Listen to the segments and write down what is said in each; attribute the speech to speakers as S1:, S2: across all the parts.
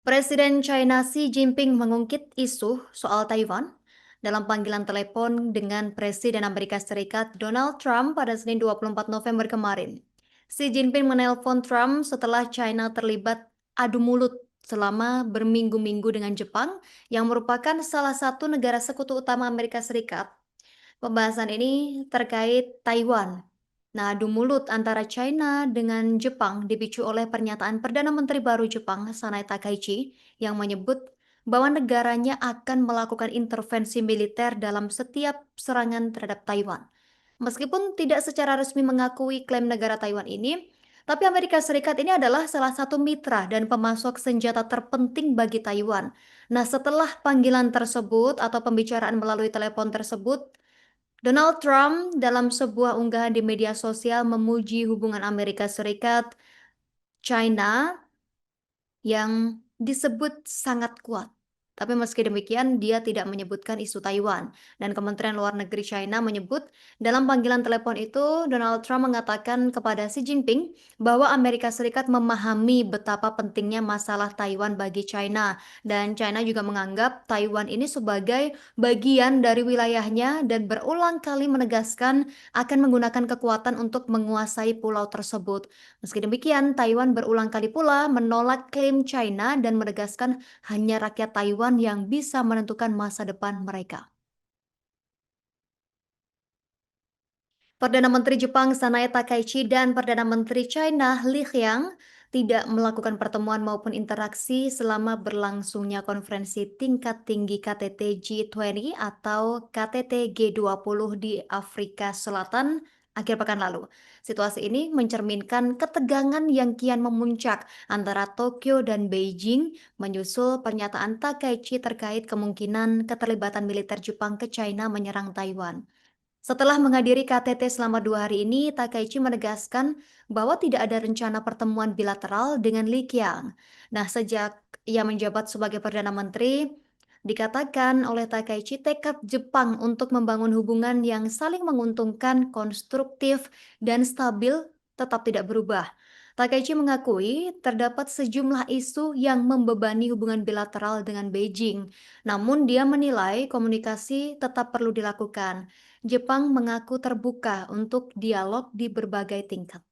S1: Presiden China Xi Jinping mengungkit isu soal Taiwan dalam panggilan telepon dengan Presiden Amerika Serikat Donald Trump pada Senin 24 November kemarin. Xi Jinping menelpon Trump setelah China terlibat adu mulut selama berminggu-minggu dengan Jepang yang merupakan salah satu negara sekutu utama Amerika Serikat. Pembahasan ini terkait Taiwan. Nah, adu mulut antara China dengan Jepang dipicu oleh pernyataan Perdana Menteri baru Jepang, Sanae Takaichi, yang menyebut bahwa negaranya akan melakukan intervensi militer dalam setiap serangan terhadap Taiwan. Meskipun tidak secara resmi mengakui klaim negara Taiwan ini, tapi Amerika Serikat ini adalah salah satu mitra dan pemasok senjata terpenting bagi Taiwan. Nah, setelah panggilan tersebut atau pembicaraan melalui telepon tersebut, Donald Trump dalam sebuah unggahan di media sosial memuji hubungan Amerika Serikat, China yang disebut sangat kuat. Tapi meski demikian, dia tidak menyebutkan isu Taiwan. Dan Kementerian Luar Negeri China menyebut dalam panggilan telepon itu, Donald Trump mengatakan kepada Xi Jinping bahwa Amerika Serikat memahami betapa pentingnya masalah Taiwan bagi China. Dan China juga menganggap Taiwan ini sebagai bagian dari wilayahnya dan berulang kali menegaskan akan menggunakan kekuatan untuk menguasai pulau tersebut. Meski demikian, Taiwan berulang kali pula menolak klaim China dan menegaskan hanya rakyat Taiwan yang bisa menentukan masa depan mereka. Perdana Menteri Jepang Sanae Takaichi dan Perdana Menteri China Li Qiang tidak melakukan pertemuan maupun interaksi selama berlangsungnya konferensi tingkat tinggi KTT G20 atau KTT G20 di Afrika Selatan akhir pekan lalu. Situasi ini mencerminkan ketegangan yang kian memuncak antara Tokyo dan Beijing menyusul pernyataan Takaichi terkait kemungkinan keterlibatan militer Jepang ke China menyerang Taiwan. Setelah menghadiri KTT selama 2 hari ini, Takaichi menegaskan bahwa tidak ada rencana pertemuan bilateral dengan Li Qiang. Nah, sejak ia menjabat sebagai Perdana Menteri, dikatakan oleh Takaichi tekad Jepang untuk membangun hubungan yang saling menguntungkan, konstruktif, dan stabil tetap tidak berubah. Takaichi mengakui terdapat sejumlah isu yang membebani hubungan bilateral dengan Beijing. Namun dia menilai komunikasi tetap perlu dilakukan. Jepang mengaku terbuka untuk dialog di berbagai tingkat.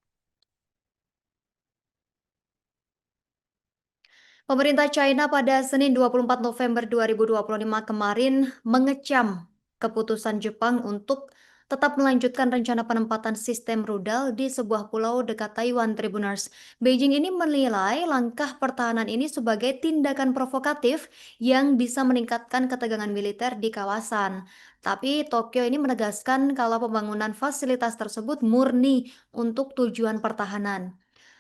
S1: Pemerintah China pada Senin 24 November 2025 kemarin mengecam keputusan Jepang untuk tetap melanjutkan rencana penempatan sistem rudal di sebuah pulau dekat Taiwan, Tribuners. Beijing ini menilai langkah pertahanan ini sebagai tindakan provokatif yang bisa meningkatkan ketegangan militer di kawasan. Tapi Tokyo ini menegaskan kalau pembangunan fasilitas tersebut murni untuk tujuan pertahanan.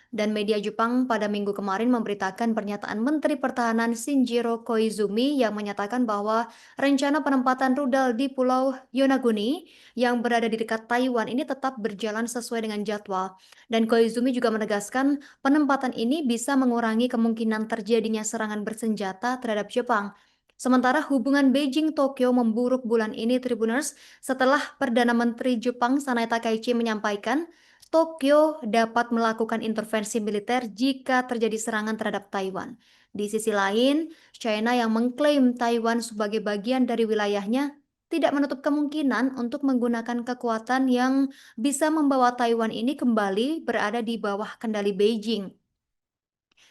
S1: Dan media Jepang pada minggu kemarin memberitakan pernyataan Menteri Pertahanan Shinjiro Koizumi yang menyatakan bahwa rencana penempatan rudal di Pulau Yonaguni yang berada di dekat Taiwan ini tetap berjalan sesuai dengan jadwal. Dan Koizumi juga menegaskan penempatan ini bisa mengurangi kemungkinan terjadinya serangan bersenjata terhadap Jepang. Sementara hubungan Beijing-Tokyo memburuk bulan ini, Tribuners, setelah Perdana Menteri Jepang Sanae Takaichi menyampaikan Tokyo dapat melakukan intervensi militer jika terjadi serangan terhadap Taiwan. Di sisi lain, China yang mengklaim Taiwan sebagai bagian dari wilayahnya tidak menutup kemungkinan untuk menggunakan kekuatan yang bisa membawa Taiwan ini kembali berada di bawah kendali Beijing.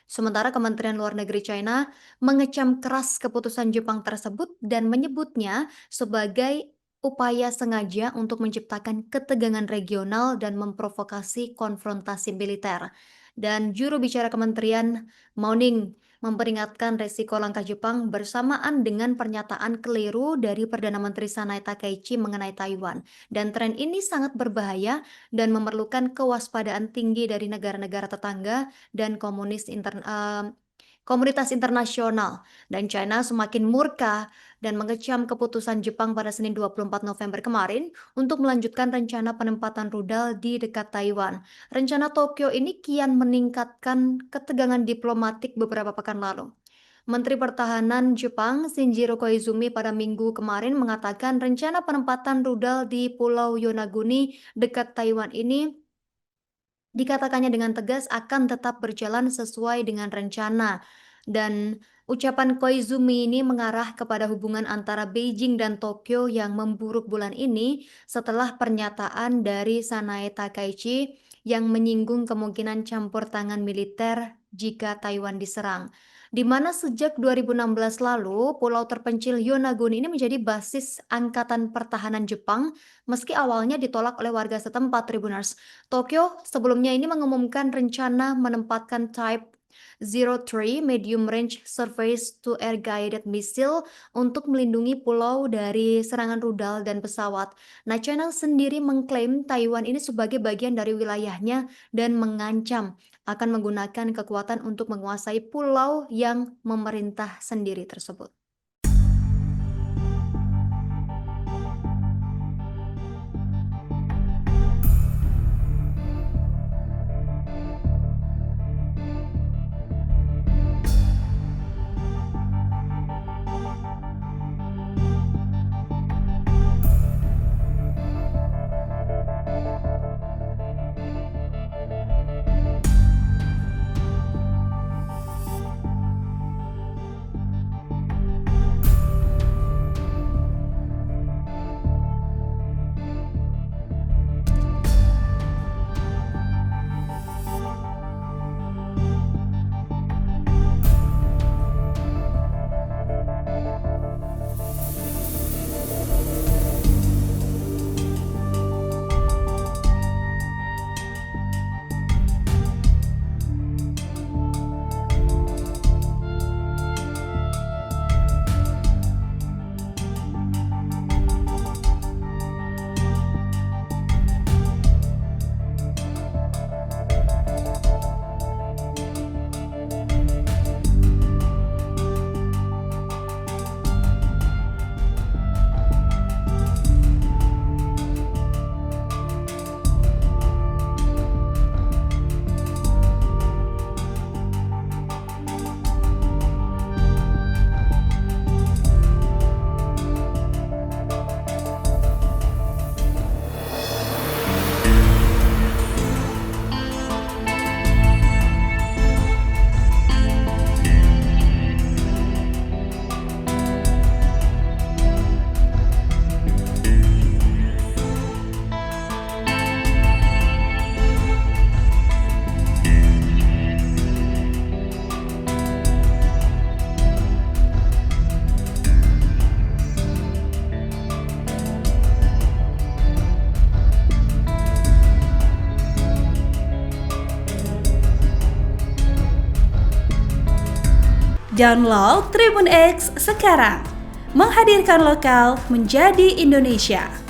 S1: Sementara Kementerian Luar Negeri China mengecam keras keputusan Jepang tersebut dan menyebutnya sebagai upaya sengaja untuk menciptakan ketegangan regional dan memprovokasi konfrontasi militer. Dan juru bicara kementerian Mao Ning memperingatkan resiko langkah Jepang bersamaan dengan pernyataan keliru dari Perdana Menteri Sanae Takaichi mengenai Taiwan. Dan tren ini sangat berbahaya dan memerlukan kewaspadaan tinggi dari negara-negara tetangga dan komunitas internasional. Dan China semakin murka dan mengecam keputusan Jepang pada Senin 24 November kemarin untuk melanjutkan rencana penempatan rudal di dekat Taiwan. Rencana Tokyo ini kian meningkatkan ketegangan diplomatik beberapa pekan lalu. Menteri Pertahanan Jepang Shinjiro Koizumi pada minggu kemarin mengatakan rencana penempatan rudal di Pulau Yonaguni dekat Taiwan ini dikatakannya dengan tegas akan tetap berjalan sesuai dengan rencana. Dan ucapan Koizumi ini mengarah kepada hubungan antara Beijing dan Tokyo yang memburuk bulan ini setelah pernyataan dari Sanae Takaichi yang menyinggung kemungkinan campur tangan militer jika Taiwan diserang. Di mana sejak 2016 lalu, pulau terpencil Yonaguni ini menjadi basis Angkatan Pertahanan Jepang meski awalnya ditolak oleh warga setempat, Tribuners. Tokyo sebelumnya ini mengumumkan rencana menempatkan Type 03 Medium Range Surface to Air Guided Missile untuk melindungi pulau dari serangan rudal dan pesawat. Nah, China sendiri mengklaim Taiwan ini sebagai bagian dari wilayahnya dan mengancam akan menggunakan kekuatan untuk menguasai pulau yang memerintah sendiri tersebut.
S2: Download Tribun X sekarang, menghadirkan lokal menjadi Indonesia.